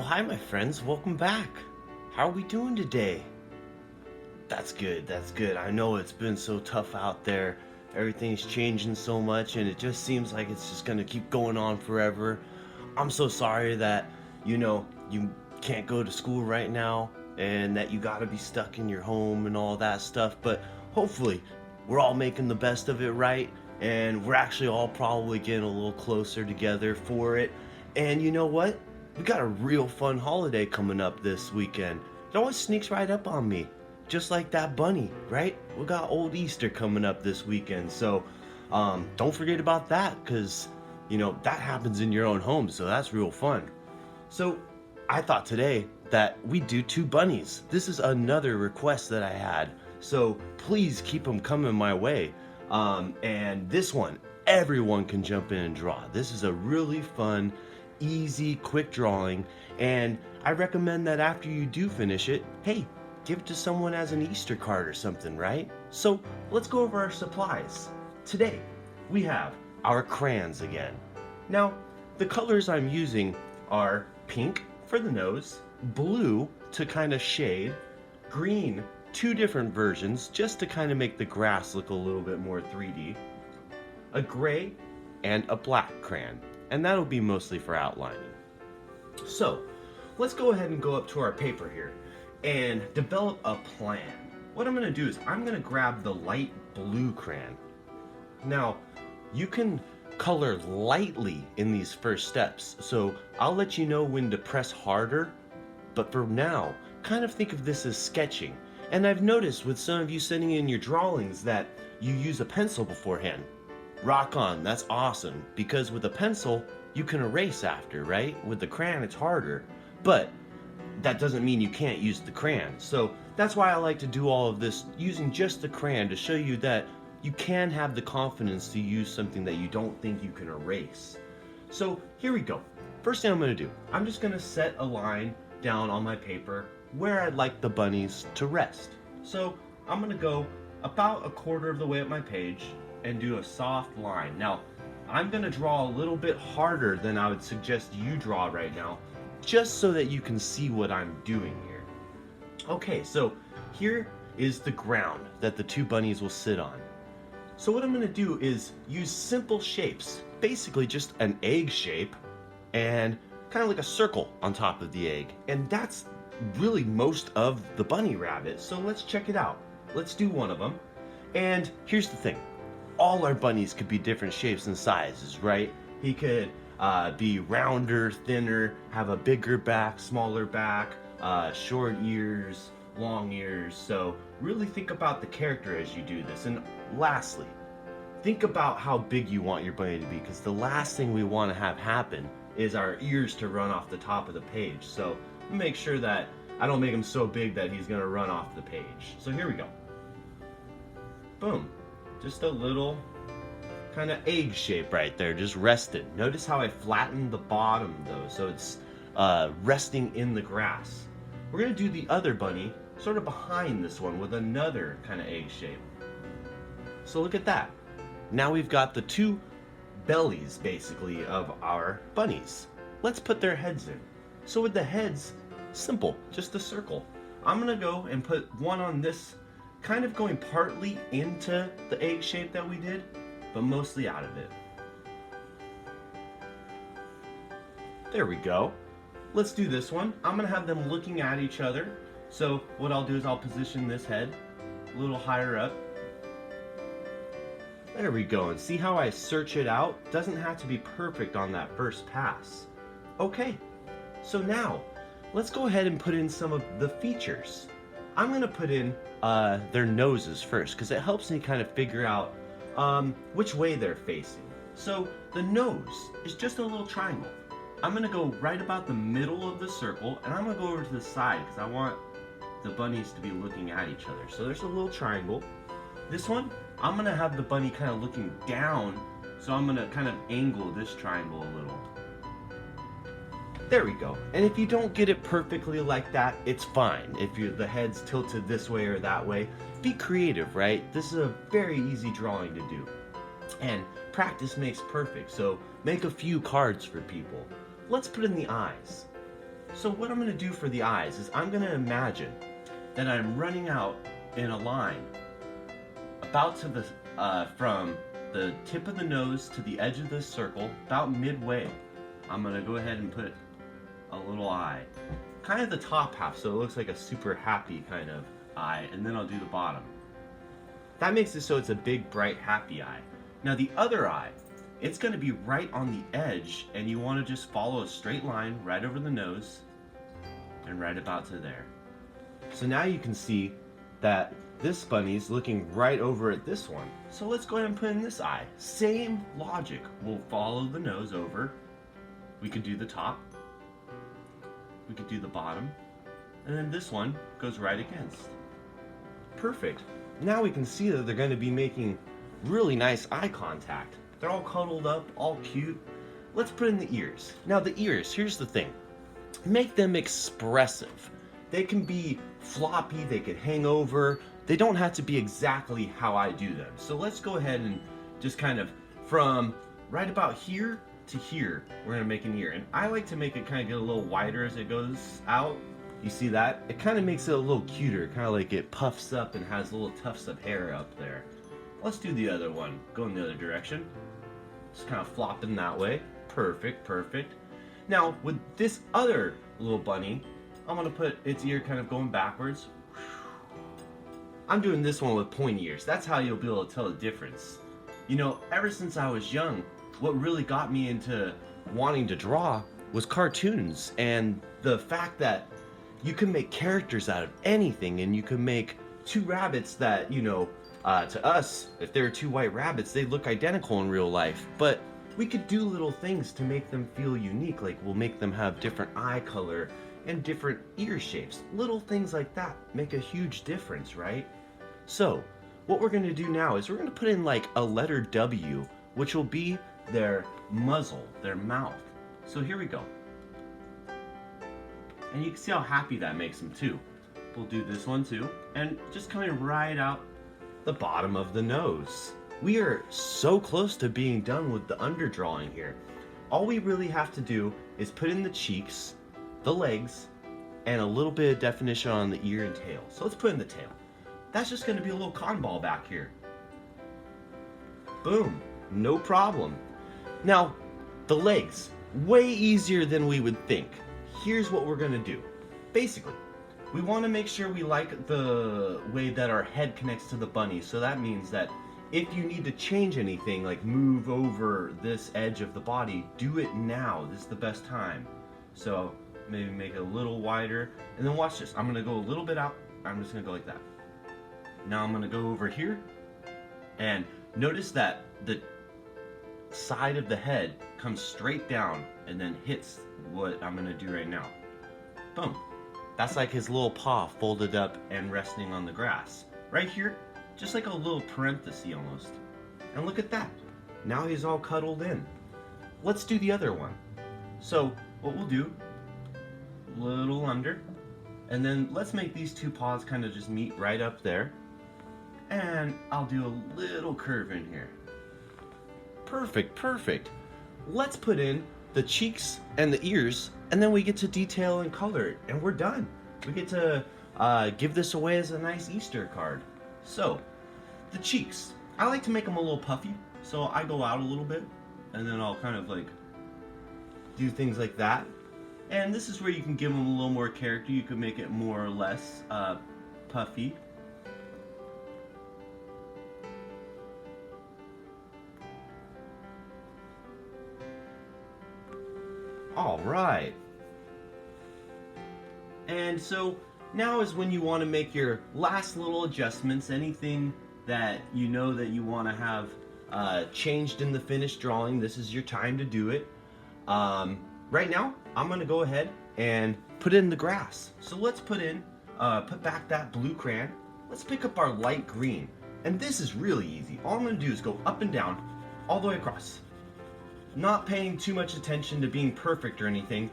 hi, my friends. Welcome back. How are we doing today? That's good. That's good. I know it's been so tough out there. Everything's changing so much, and it just seems like it's just going to keep going on forever. I'm so sorry that, you can't go to school right now and that you got to be stuck in your home and all that stuff. But hopefully, we're all making the best of it, right? And we're actually all probably getting a little closer together for it. And you know what? We got a real fun holiday coming up this weekend. It always sneaks right up on me, just like that bunny, right? We got Old Easter coming up this weekend, so don't forget about that, because that happens in your own home, so that's real fun. So I thought today that we'd do two bunnies. This is another request that I had, so please keep them coming my way. And this one, everyone can jump in and draw. This is a really fun, easy, quick drawing, and I recommend that after you do finish it, hey, give it to someone as an Easter card or something, right? So let's go over our supplies. Today, we have our crayons again. Now, the colors I'm using are pink for the nose, blue to kind of shade, green, two different versions just to kind of make the grass look a little bit more 3D, a gray, and a black crayon. And that'll be mostly for outlining. So, let's go ahead and go up to our paper here and develop a plan. What I'm going to do is I'm going to grab the light blue crayon. Now, you can color lightly in these first steps, so I'll let you know when to press harder, but for now, kind of think of this as sketching. And I've noticed with some of you sending in your drawings that you use a pencil beforehand. Rock on, that's awesome, because with a pencil, you can erase after, right? With the crayon, it's harder, but that doesn't mean you can't use the crayon. So that's why I like to do all of this using just the crayon to show you that you can have the confidence to use something that you don't think you can erase. So here we go. First thing I'm gonna do, I'm just gonna set a line down on my paper where I'd like the bunnies to rest. So I'm gonna go about a quarter of the way up my page and do a soft line. Now, I'm gonna draw a little bit harder than I would suggest you draw right now, just so that you can see what I'm doing here. Okay, so here is the ground that the two bunnies will sit on. So what I'm gonna do is use simple shapes, basically just an egg shape and kind of like a circle on top of the egg. And that's really most of the bunny rabbit, so let's check it out. Let's do one of them. And here's the thing. All our bunnies could be different shapes and sizes, right? He could be rounder, thinner, have a bigger back, smaller back, short ears, long ears. So really think about the character as you do this. And lastly, think about how big you want your bunny to be, because the last thing we want to have happen is our ears to run off the top of the page. So make sure that I don't make him so big that he's gonna run off the page. So here we go. Boom. Just a little kind of egg shape right there, just rested. Notice how I flattened the bottom though, so it's resting in the grass. We're gonna do the other bunny sort of behind this one with another kind of egg shape. So look at that. Now we've got the two bellies basically of our bunnies. Let's put their heads in. So with the heads, simple, just a circle. I'm gonna go and put one on this, kind of going partly into the egg shape that we did, but mostly out of it. There we go. Let's do this one. I'm gonna have them looking at each other. So what I'll do is I'll position this head a little higher up. There we go, and see how I search it out? Doesn't have to be perfect on that first pass. Okay, so now let's go ahead and put in some of the features. I'm gonna put in their noses first, because it helps me kind of figure out which way they're facing. So the nose is just a little triangle. I'm gonna go right about the middle of the circle, and I'm gonna go over to the side because I want the bunnies to be looking at each other. So there's a little triangle. This one, I'm gonna have the bunny kind of looking down, so I'm gonna kind of angle this triangle a little. There we go. And if you don't get it perfectly like that, it's fine. If the head's tilted this way or that way, be creative, right? This is a very easy drawing to do. And practice makes perfect, so make a few cards for people. Let's put in the eyes. So what I'm going to do for the eyes is I'm going to imagine that I'm running out in a line about to the from the tip of the nose to the edge of this circle, about midway. I'm going to go ahead and put a little eye, kind of the top half, so it looks like a super happy kind of eye, and then I'll do the bottom. That makes it so it's a big, bright, happy eye. Now the other eye, it's going to be right on the edge, and you want to just follow a straight line right over the nose and right about to there. So now you can see that this bunny's looking right over at this one. So let's go ahead and put in this eye. Same logic. We'll follow the nose over. We could do the top. We could do the bottom. And then this one goes right against. Perfect. Now we can see that they're going to be making really nice eye contact. They're all cuddled up, all cute. Let's put in the ears. Now the ears, here's the thing. Make them expressive. They can be floppy, they could hang over. They don't have to be exactly how I do them. So let's go ahead and just kind of from right about here to here, we're gonna make an ear. And I like to make it kind of get a little wider as it goes out. You see that? It kind of makes it a little cuter, kind of like it puffs up and has little tufts of hair up there. Let's do the other one. Go in the other direction. Just kind of flopping that way. Perfect, perfect. Now, with this other little bunny, I'm gonna put its ear kind of going backwards. I'm doing this one with pointy ears. That's how you'll be able to tell the difference. You know, ever since I was young, what really got me into wanting to draw was cartoons, and the fact that you can make characters out of anything, and you can make two rabbits that, you know, to us, if there were two white rabbits, they'd look identical in real life, but we could do little things to make them feel unique, like we'll make them have different eye color and different ear shapes. Little things like that make a huge difference, right? So, what we're gonna do now is we're gonna put in like a letter W, which will be their muzzle, their mouth. So here we go. And you can see how happy that makes them too. We'll do this one too, and just coming right out the bottom of the nose. We are so close to being done with the underdrawing here. All we really have to do is put in the cheeks, the legs, and a little bit of definition on the ear and tail. So let's put in the tail. That's just gonna be a little cotton ball back here. Boom, no problem. Now, the legs, way easier than we would think. Here's what we're gonna do. Basically, we wanna make sure we like the way that our head connects to the bunny. So that means that if you need to change anything, like move over this edge of the body, do it now. This is the best time. So maybe make it a little wider, and then watch this. I'm gonna go a little bit out. I'm just gonna go like that. Now I'm gonna go over here, and notice that the side of the head comes straight down and then hits what I'm gonna do right now. Boom. That's like his little paw folded up and resting on the grass. Right here, just like a little parenthesis almost. And look at that. Now he's all cuddled in. Let's do the other one. So what we'll do, little under, and then let's make these two paws kind of just meet right up there. And I'll do a little curve in here. Perfect, perfect. Let's put in the cheeks and the ears, and then we get to detail and color it, and we're done. We get to give this away as a nice Easter card. So, the cheeks. I like to make them a little puffy, so I go out a little bit, and then I'll kind of like do things like that. And this is where you can give them a little more character. You can make it more or less puffy. All right. And so now is when you want to make your last little adjustments, anything that you know that you want to have changed in the finished drawing. This is your time to do it. Right now, I'm going to go ahead and put in the grass. So let's put back that blue crayon. Let's pick up our light green. And this is really easy. All I'm going to do is go up and down, all the way across. Not paying too much attention to being perfect or anything.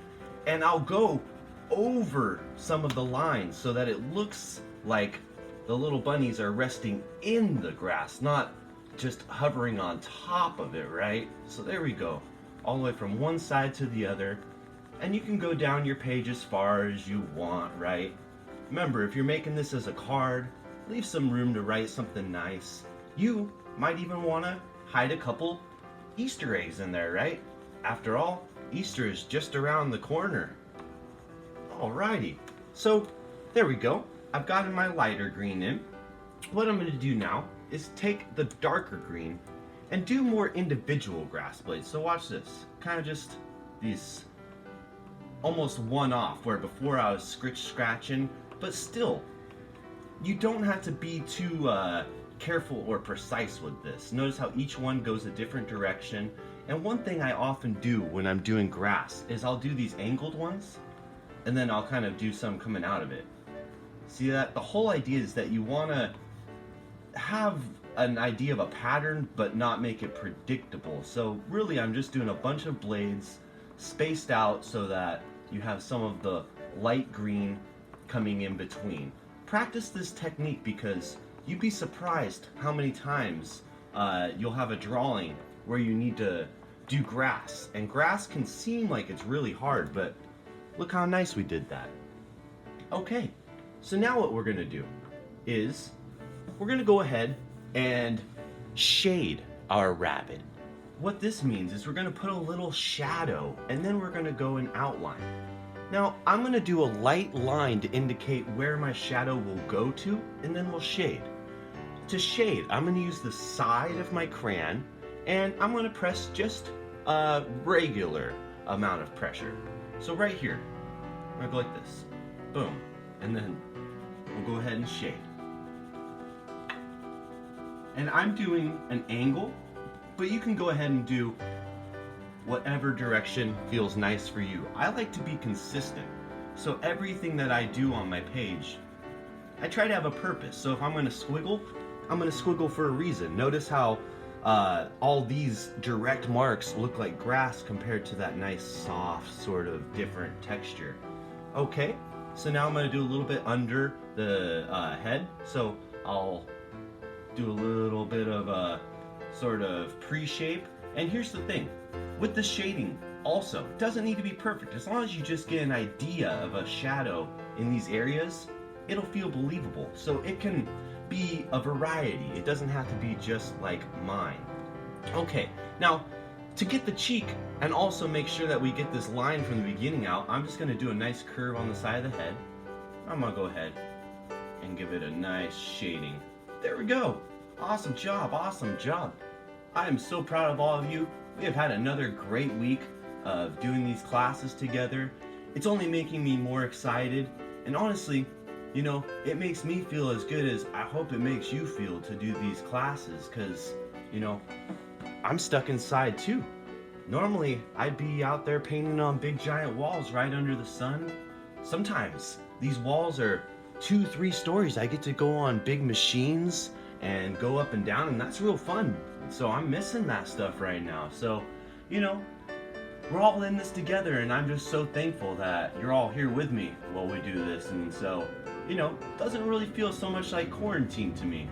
And I'll go over some of the lines so that it looks like the little bunnies are resting in the grass, not just hovering on top of it, right? So there we go. All the way from one side to the other. And you can go down your page as far as you want, right? Remember, if you're making this as a card, leave some room to write something nice. You might even want to hide a couple Easter eggs in there, right? After all, Easter is just around the corner. Alrighty, so there we go. I've gotten my lighter green in. What I'm going to do now is take the darker green and do more individual grass blades. So watch this, kind of just these almost one-off, where before I was scratching, but still, you don't have to be too careful or precise with this. Notice how each one goes a different direction. And one thing I often do when I'm doing grass is I'll do these angled ones, and then I'll kind of do some coming out of it. See that? The whole idea is that you want to have an idea of a pattern, but not make it predictable. So really, I'm just doing a bunch of blades spaced out so that you have some of the light green coming in between. Practice this technique because you'd be surprised how many times you'll have a drawing where you need to do grass. And grass can seem like it's really hard, but look how nice we did that. Okay, so now what we're gonna do is we're gonna go ahead and shade our rabbit. What this means is we're gonna put a little shadow and then we're gonna go and outline. Now, I'm gonna do a light line to indicate where my shadow will go to, and then we'll shade. To shade, I'm gonna use the side of my crayon, and I'm gonna press just a regular amount of pressure. So right here, I'm gonna go like this, boom, and then we'll go ahead and shade. And I'm doing an angle, but you can go ahead and do whatever direction feels nice for you. I like to be consistent, so everything that I do on my page, I try to have a purpose. So if I'm going to squiggle, I'm going to squiggle for a reason. Notice how all these direct marks look like grass compared to that nice soft sort of different texture. Okay, so now I'm going to do a little bit under the head, so I'll do a little bit of a sort of pre-shape. And here's the thing, with the shading also, it doesn't need to be perfect. As long as you just get an idea of a shadow in these areas, it'll feel believable. So it can be a variety. It doesn't have to be just like mine. Okay, now to get the cheek and also make sure that we get this line from the beginning out, I'm just gonna do a nice curve on the side of the head. I'm gonna go ahead and give it a nice shading. There we go. Awesome job, awesome job. I am so proud of all of you. We have had another great week of doing these classes together. It's only making me more excited, and honestly, you know, it makes me feel as good as I hope it makes you feel to do these classes, because, you know, I'm stuck inside too. Normally, I'd be out there painting on big giant walls right under the sun. Sometimes these walls are 2-3 stories. I get to go on big machines and go up and down, and that's real fun. So I'm missing that stuff right now. So, you know, we're all in this together, and I'm just so thankful that you're all here with me while we do this. And so, you know, it doesn't really feel so much like quarantine to me.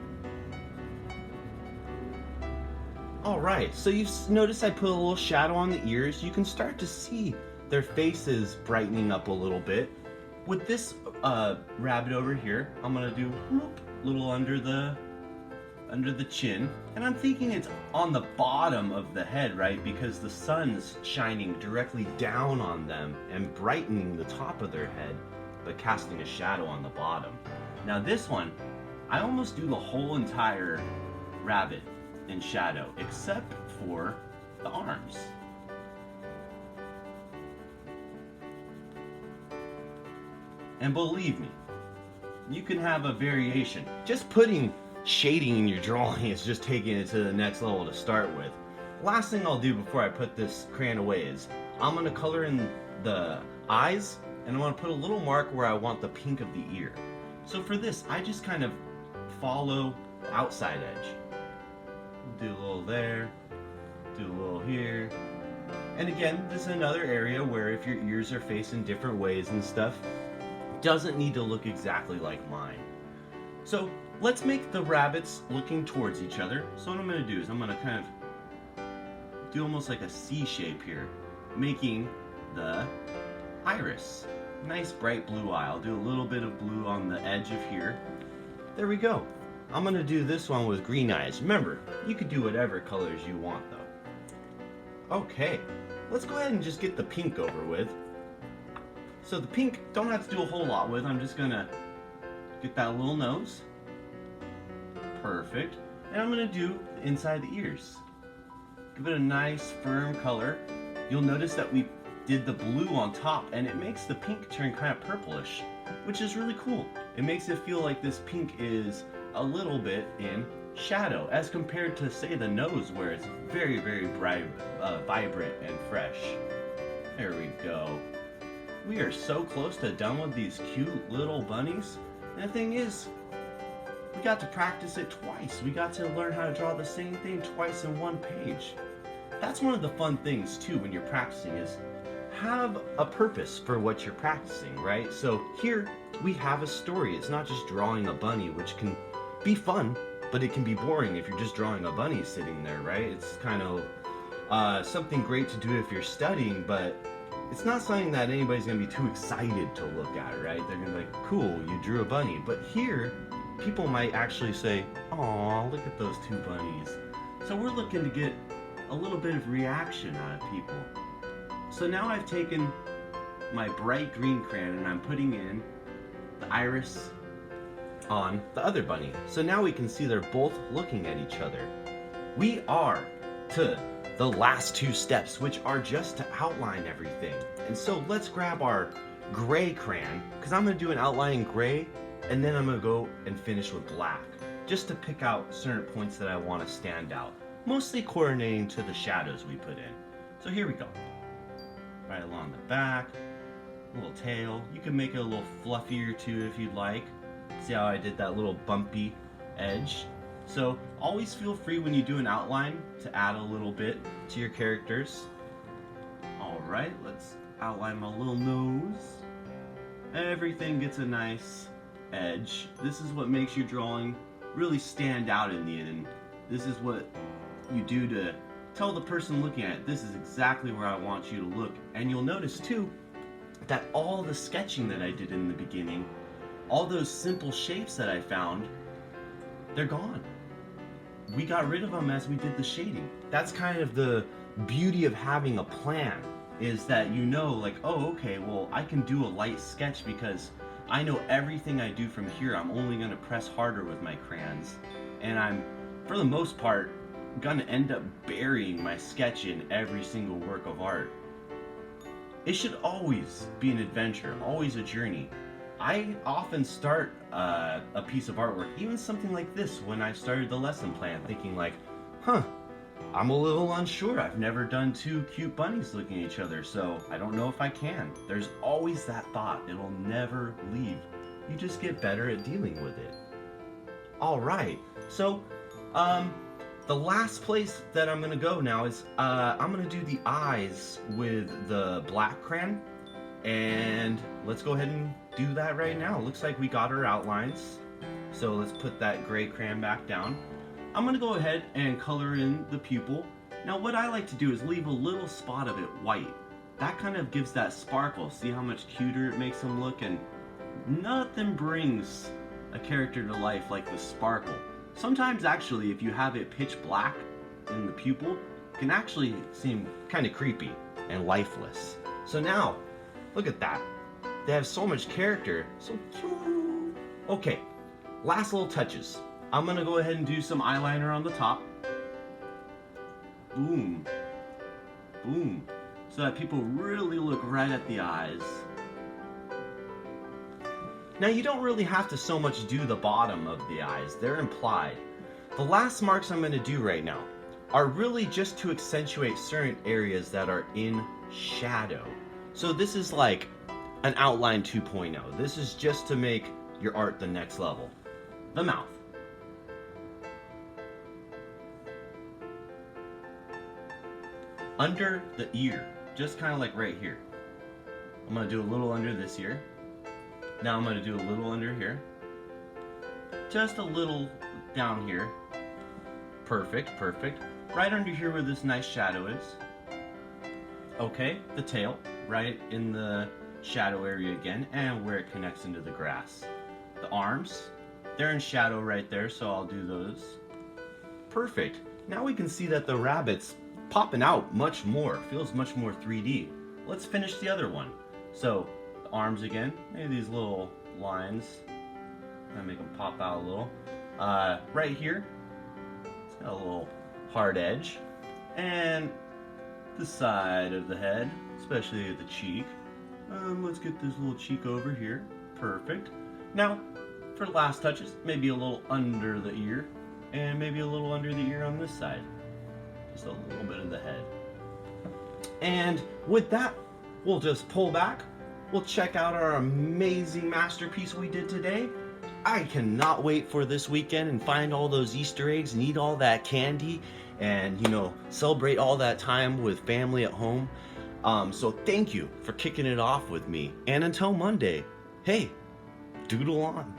Alright, so you notice I put a little shadow on the ears. You can start to see their faces brightening up a little bit. With this rabbit over here, I'm gonna do a little under the chin, and I'm thinking it's on the bottom of the head, right? Because the sun's shining directly down on them and brightening the top of their head, but casting a shadow on the bottom. Now this one, I almost do the whole entire rabbit in shadow, except for the arms. And believe me, you can have a variation. Just putting shading in your drawing is just taking it to the next level to start with. Last thing I'll do before I put this crayon away is I'm going to color in the eyes, and I'm going to put a little mark where I want the pink of the ear. So for this, I just kind of follow the outside edge. Do a little there, do a little here. And again, this is another area where if your ears are facing different ways and stuff, it doesn't need to look exactly like mine. So let's make the rabbits looking towards each other. So what I'm going to do is I'm going to kind of do almost like a C shape here, making the iris. Nice bright blue eye. I'll do a little bit of blue on the edge of here. There we go. I'm gonna do this one with green eyes. Remember, you could do whatever colors you want though. Okay, let's go ahead and just get the pink over with. So the pink, don't have to do a whole lot with. I'm just gonna get that little nose. Perfect. And I'm gonna do inside the ears. Give it a nice firm color. You'll notice that we did the blue on top and it makes the pink turn kind of purplish, which is really cool. It makes it feel like this pink is a little bit in shadow as compared to, say, the nose where it's very, very bright, vibrant and fresh. There we go. We are so close to done with these cute little bunnies. And the thing is, we got to practice it twice. We got to learn how to draw the same thing twice in one page. That's one of the fun things too when you're practicing is have a purpose for what you're practicing, right? So here we have a story. It's not just drawing a bunny, which can be fun, but it can be boring if you're just drawing a bunny sitting there, right? It's kind of something great to do if you're studying, but it's not something that anybody's gonna be too excited to look at, right? They're gonna be like, cool, you drew a bunny. But here, people might actually say, aw, look at those two bunnies. So we're looking to get a little bit of reaction out of people. So now I've taken my bright green crayon and I'm putting in the iris on the other bunny. So now we can see they're both looking at each other. We are to the last two steps, which are just to outline everything. And so let's grab our gray crayon, because I'm going to do an outline in gray, and then I'm going to go and finish with black, just to pick out certain points that I want to stand out, mostly coordinating to the shadows we put in. So here we go. Right along the back, little tail. You can make it a little fluffier too if you'd like. See how I did that little bumpy edge? So always feel free when you do an outline to add a little bit to your characters. Alright, let's outline my little nose. Everything gets a nice edge. This is what makes your drawing really stand out in the end. This is what you do to tell the person looking at it, this is exactly where I want you to look. And you'll notice too that all the sketching that I did in the beginning, all those simple shapes that I found, they're gone. We got rid of them as we did the shading. That's kind of the beauty of having a plan, is that you know, like, oh, okay, well, I can do a light sketch because I know everything I do from here, I'm only going to press harder with my crayons. And I'm, for the most part, gonna end up burying my sketch in every single work of art. It should always be an adventure, always a journey. I often start a piece of artwork, even something like this, when I started the lesson plan, thinking like, I'm a little unsure. I've never done two cute bunnies looking at each other, so I don't know if I can. There's always that thought. It'll never leave. You just get better at dealing with it. All right, so the last place that I'm gonna go now is I'm gonna do the eyes with the black crayon, and let's go ahead and do that right now. Looks like we got our outlines, so let's put that gray crayon back down. I'm gonna go ahead and color in the pupil. Now what I like to do is leave a little spot of it white. That kind of gives that sparkle. See how much cuter it makes them look? And nothing brings a character to life like the sparkle. Sometimes actually, if you have it pitch black in the pupil, it can actually seem kind of creepy and lifeless. So now, look at that. They have so much character, so cute. Okay, last little touches. I'm gonna go ahead and do some eyeliner on the top. Boom, boom, so that people really look right at the eyes. Now you don't really have to so much do the bottom of the eyes, they're implied. The last marks I'm going to do right now are really just to accentuate certain areas that are in shadow. So this is like an outline 2.0. This is just to make your art the next level. The mouth. Under the ear, just kind of like right here. I'm going to do a little under this ear. Now I'm going to do a little under here. Just a little down here. Perfect, perfect. Right under here where this nice shadow is. Okay, the tail, right in the shadow area again, and where it connects into the grass. The arms, they're in shadow right there, so I'll do those. Perfect. Now we can see that the rabbit's popping out much more, feels much more 3D. Let's finish the other one. So the arms again, maybe these little lines, and make them pop out a little. Right here, it's got a little hard edge, and the side of the head, especially at the cheek. Let's get this little cheek over here. Perfect. Now, for last touches, maybe a little under the ear, and maybe a little under the ear on this side. Just a little bit of the head. And with that, we'll just pull back. We'll check out our amazing masterpiece we did today. I cannot wait for this weekend and find all those Easter eggs and eat all that candy and, you know, celebrate all that time with family at home. So thank you for kicking it off with me. And until Monday, hey, doodle on.